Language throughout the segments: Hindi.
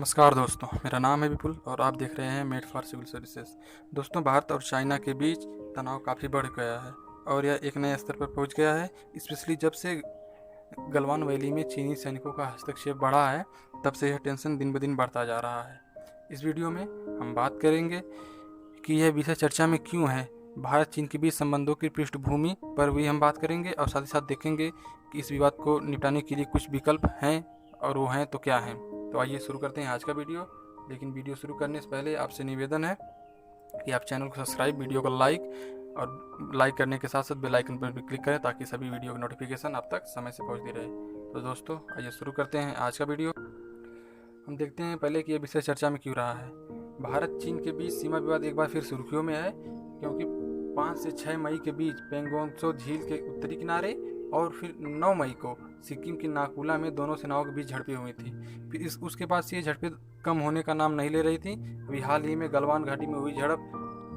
नमस्कार दोस्तों, मेरा नाम है विपुल और आप देख रहे हैं मेड फॉर सिविल सर्विसेज। दोस्तों, भारत और चाइना के बीच तनाव काफ़ी बढ़ गया है और यह एक नए स्तर पर पहुंच गया है। स्पेशली जब से गलवान वैली में चीनी सैनिकों का हस्तक्षेप बढ़ा है, तब से यह टेंशन दिन ब दिन बढ़ता जा रहा है। इस वीडियो में हम बात करेंगे कि यह विषय चर्चा में क्यों है। भारत चीन के बीच संबंधों की पृष्ठभूमि पर भी हम बात करेंगे और साथ ही साथ देखेंगे कि इस विवाद को निपटाने के लिए कुछ विकल्प हैं और वो हैं तो क्या हैं। तो आइए शुरू करते हैं आज का वीडियो। लेकिन वीडियो शुरू करने से पहले आपसे निवेदन है कि आप चैनल को सब्सक्राइब, वीडियो को लाइक और लाइक करने के साथ साथ बेल आइकन पर भी क्लिक करें ताकि सभी वीडियो की नोटिफिकेशन आप तक समय से पहुंचती रहे। तो दोस्तों, आइए शुरू करते हैं आज का वीडियो। हम देखते हैं पहले कि यह विषय चर्चा में क्यों रहा है। भारत चीन के बीच सीमा विवाद एक बार फिर सुर्खियों में है, क्योंकि 5 से 6 मई के बीच पेंगोंग त्सो झील के उत्तरी किनारे और फिर 9 मई को सिक्किम की नाकुला में दोनों सेनाओं के बीच झड़पें हुई थी। फिर उसके बाद से ये झड़पें कम होने का नाम नहीं ले रही थी। अभी हाल ही में गलवान घाटी में हुई झड़प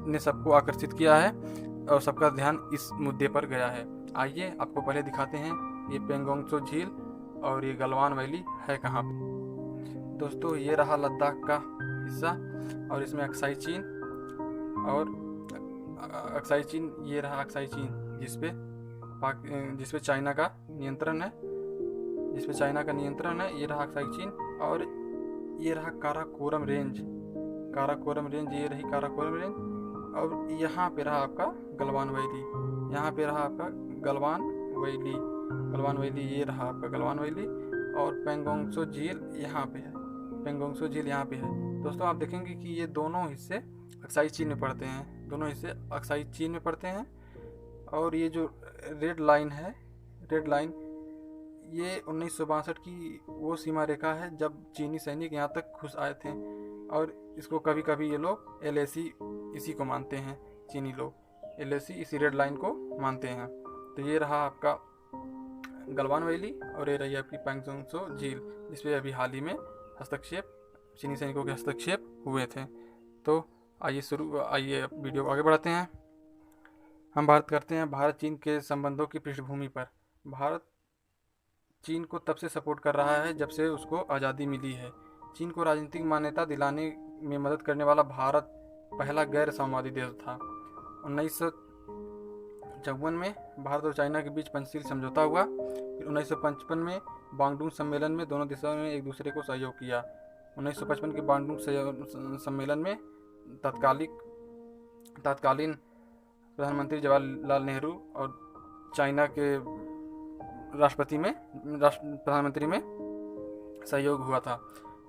ने सबको आकर्षित किया है और सबका ध्यान इस मुद्दे पर गया है। आइए आपको पहले दिखाते हैं ये पेंगोंग त्सो झील और ये गलवान वैली है कहाँ पे। दोस्तों, ये रहा लद्दाख का हिस्सा और इसमें अक्साई चीन और अक्साई चीन, ये रहा अक्साई चीन जिसपे चाइना का नियंत्रण है, ये रहा अक्साई चीन। और ये रहा काराकोरम रेंज, ये रही काराकोरम रेंज। और यहाँ पे रहा आपका गलवान वैली, ये रहा आपका गलवान वैली। और पेंगोंग त्सो झील यहाँ पे है। दोस्तों, आप देखेंगे कि ये दोनों हिस्से अक्साई चीन में पड़ते हैं। और ये जो रेड लाइन ये 1962 की वो सीमा रेखा है जब चीनी सैनिक यहाँ तक घुस आए थे। और इसको कभी कभी ये लोग LAC इसी को मानते हैं, चीनी लोग LAC इसी रेड लाइन को मानते हैं। तो ये रहा आपका गलवान वैली और ये रही आपकी पेंगोंग त्सो झील, जिसपे अभी हाल ही में चीनी सैनिकों के हस्तक्षेप हुए थे। तो आइए वीडियो को आगे बढ़ाते हैं। हम बात करते हैं भारत चीन के संबंधों की पृष्ठभूमि पर। भारत चीन को तब से सपोर्ट कर रहा है जब से उसको आज़ादी मिली है। चीन को राजनीतिक मान्यता दिलाने में मदद करने वाला भारत पहला गैर साम्यवादी देश था। 1954 में भारत और चाइना के बीच पंचशील समझौता हुआ। फिर 1955 में बांगडुंग सम्मेलन में दोनों देशों ने एक दूसरे को सहयोग किया। 1955 के बांगडुंग सम्मेलन में तत्कालीन प्रधानमंत्री जवाहरलाल नेहरू और चाइना के प्रधानमंत्री में सहयोग हुआ था।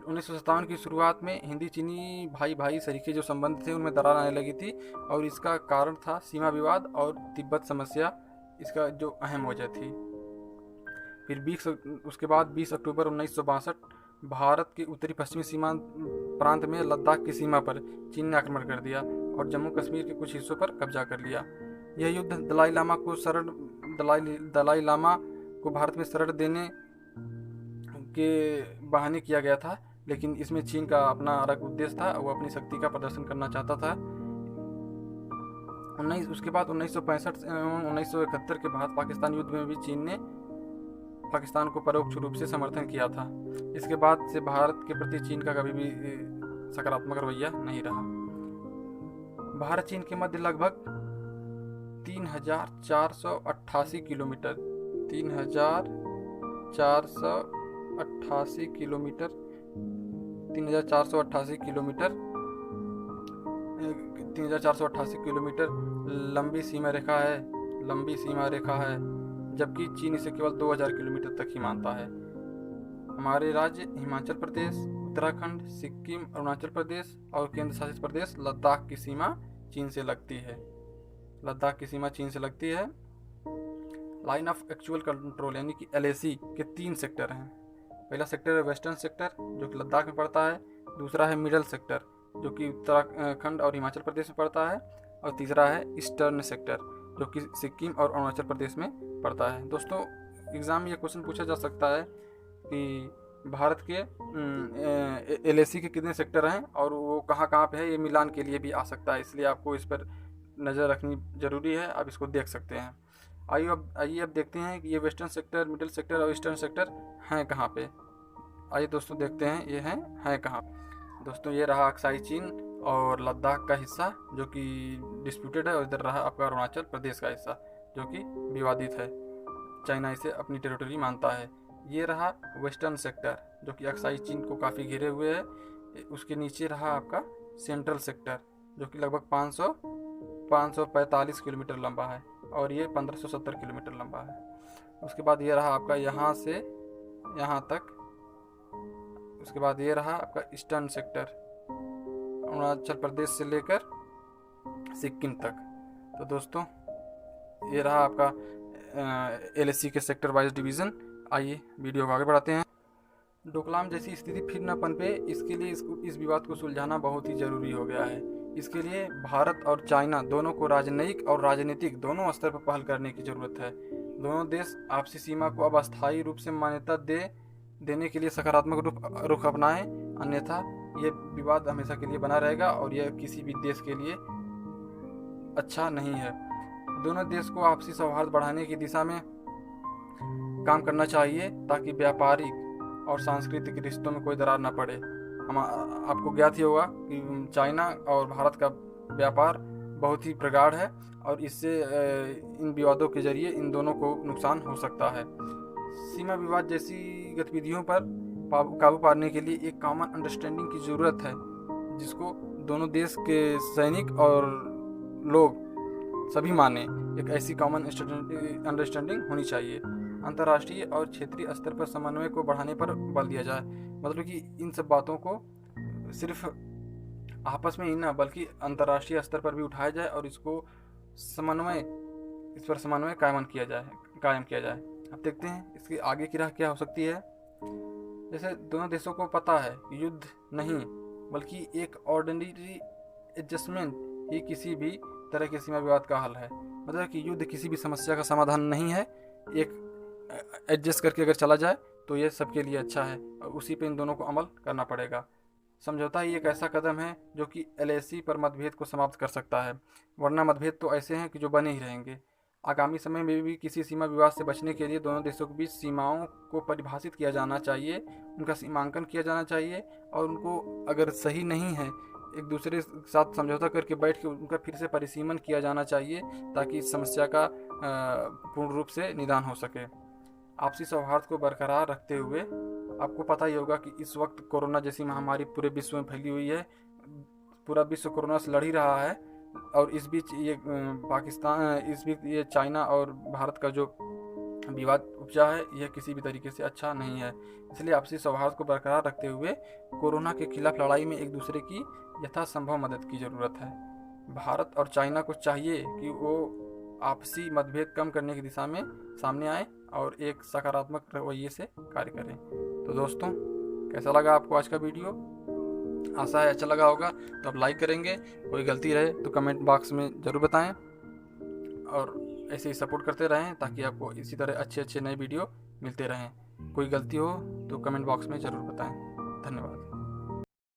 1957 की शुरुआत में हिंदी चीनी भाई सरीके जो संबंध थे उनमें दरार आने लगी थी और इसका कारण था सीमा विवाद और तिब्बत समस्या, इसका जो अहम वजह थी। फिर उसके बाद 20 अक्टूबर 1962 भारत के उत्तरी पश्चिमी सीमा प्रांत में लद्दाख की सीमा पर चीन ने आक्रमण कर दिया और जम्मू कश्मीर के कुछ हिस्सों पर कब्जा कर लिया। यह युद्ध दलाई लामा को भारत में शरण देने के बहाने किया गया था, लेकिन इसमें चीन का अपना अलग उद्देश्य था। वो अपनी शक्ति का प्रदर्शन करना चाहता था। उसके बाद 1965 एवं 1971 के भारत पाकिस्तान युद्ध में भी चीन ने पाकिस्तान को परोक्ष रूप से समर्थन किया था। इसके बाद से भारत के प्रति चीन का कभी भी सकारात्मक रवैया नहीं रहा। भारत चीन के मध्य लगभग 3,488 किलोमीटर 3,488 किलोमीटर लंबी सीमा रेखा है, जबकि चीन इसे केवल 2,000 किलोमीटर तक ही मानता है। हमारे राज्य हिमाचल प्रदेश, उत्तराखंड, सिक्किम, अरुणाचल प्रदेश और केंद्र शासित प्रदेश लद्दाख की सीमा चीन से लगती है। लाइन ऑफ एक्चुअल कंट्रोल यानी कि LAC के 3 सेक्टर हैं। पहला सेक्टर है वेस्टर्न सेक्टर जो कि लद्दाख में पड़ता है, दूसरा है मिडल सेक्टर जो कि उत्तराखंड और हिमाचल प्रदेश में पड़ता है, और तीसरा है ईस्टर्न सेक्टर जो कि सिक्किम और अरुणाचल प्रदेश में पड़ता है। दोस्तों, एग्ज़ाम में ये क्वेश्चन पूछा जा सकता है कि भारत के LAC के कितने सेक्टर हैं और वो कहाँ पे है, ये मिलान के लिए भी आ सकता है, इसलिए आपको इस पर नज़र रखनी ज़रूरी है। आप इसको देख सकते हैं। आइए अब देखते हैं कि ये वेस्टर्न सेक्टर, मिडिल सेक्टर और ईस्टर्न सेक्टर हैं कहाँ पे। आइए दोस्तों देखते हैं ये है कहाँ। दोस्तों ये रहा अक्साई चीन और लद्दाख का हिस्सा जो कि डिस्प्यूटेड है, और इधर रहा आपका अरुणाचल प्रदेश का हिस्सा जो कि विवादित है, चाइना इसे अपनी टेरिटरी मानता है। ये रहा वेस्टर्न सेक्टर जो कि अक्साई चीन को काफ़ी घिरे हुए है। उसके नीचे रहा आपका सेंट्रल सेक्टर जो कि लगभग 545 किलोमीटर लंबा है, और ये 1570 किलोमीटर लंबा है। उसके बाद ये रहा आपका यहाँ से यहाँ तक। उसके बाद ये रहा आपका ईस्टर्न सेक्टर, अरुणाचल प्रदेश से लेकर सिक्किम तक। तो दोस्तों ये रहा आपका LAC के सेक्टर वाइज डिवीज़न। आइए वीडियो को आगे बढ़ाते हैं। डोकलाम जैसी स्थिति फिर न पनपे, इसके लिए इस विवाद को सुलझाना बहुत ही ज़रूरी हो गया है। इसके लिए भारत और चाइना दोनों को राजनयिक और राजनीतिक दोनों स्तर पर पहल करने की ज़रूरत है। दोनों देश आपसी सीमा को अब अस्थायी रूप से मान्यता देने के लिए सकारात्मक रुख अपनाएं, अन्यथा ये विवाद हमेशा के लिए बना रहेगा और यह किसी भी देश के लिए अच्छा नहीं है। दोनों देश को आपसी सौहार्द बढ़ाने की दिशा में काम करना चाहिए ताकि व्यापारिक और सांस्कृतिक रिश्तों में कोई दरार न पड़े। हम आपको ज्ञात ही होगा कि चाइना और भारत का व्यापार बहुत ही प्रगाढ़ है, और इससे इन विवादों के जरिए इन दोनों को नुकसान हो सकता है। सीमा विवाद जैसी गतिविधियों पर काबू पाने के लिए एक कॉमन अंडरस्टैंडिंग की ज़रूरत है, जिसको दोनों देश के सैनिक और लोग सभी माने। एक ऐसी कॉमन अंडरस्टैंडिंग होनी चाहिए। अंतर्राष्ट्रीय और क्षेत्रीय स्तर पर समन्वय को बढ़ाने पर बल दिया जाए, मतलब कि इन सब बातों को सिर्फ आपस में ही ना बल्कि अंतर्राष्ट्रीय स्तर पर भी उठाया जाए, और इस पर समन्वय कायम किया जाए। अब देखते हैं इसकी आगे की राह क्या हो सकती है। जैसे दोनों देशों को पता है युद्ध नहीं बल्कि एक ऑर्डिनरी एडजस्टमेंट ही किसी भी तरह के सीमा विवाद का हल है। मतलब कि युद्ध किसी भी समस्या का समाधान नहीं है, एक एडजस्ट करके अगर चला जाए तो ये सबके लिए अच्छा है, और उसी पे इन दोनों को अमल करना पड़ेगा। समझौता ही एक ऐसा कदम है जो कि LAC पर मतभेद को समाप्त कर सकता है, वरना मतभेद तो ऐसे हैं कि जो बने ही रहेंगे। आगामी समय में भी किसी सीमा विवाद से बचने के लिए दोनों देशों के बीच सीमाओं को परिभाषित किया जाना चाहिए, उनका सीमांकन किया जाना चाहिए, और उनको अगर सही नहीं है एक दूसरे के साथ समझौता करके बैठ के उनका फिर से परिसीमन किया जाना चाहिए, ताकि इस समस्या का पूर्ण रूप से निदान हो सके। आपसी सौहार्द को बरकरार रखते हुए, आपको पता ही होगा कि इस वक्त कोरोना जैसी महामारी पूरे विश्व में फैली हुई है। पूरा विश्व कोरोना से लड़ ही रहा है, और इस बीच ये चाइना और भारत का जो विवाद उपजा है यह किसी भी तरीके से अच्छा नहीं है। इसलिए आपसी सौहार्द को बरकरार रखते हुए कोरोना के खिलाफ लड़ाई में एक दूसरे की यथासंभव मदद की ज़रूरत है। भारत और चाइना को चाहिए कि वो आपसी मतभेद कम करने की दिशा में सामने आए और एक सकारात्मक रवैये से कार्य करें। तो दोस्तों कैसा लगा आपको आज का वीडियो? आशा है अच्छा लगा होगा। तो आप लाइक करेंगे, कोई गलती रहे तो कमेंट बॉक्स में ज़रूर बताएं, और ऐसे ही सपोर्ट करते रहें ताकि आपको इसी तरह अच्छे नए वीडियो मिलते रहें। कोई गलती हो तो कमेंट बॉक्स में ज़रूर बताएं। धन्यवाद।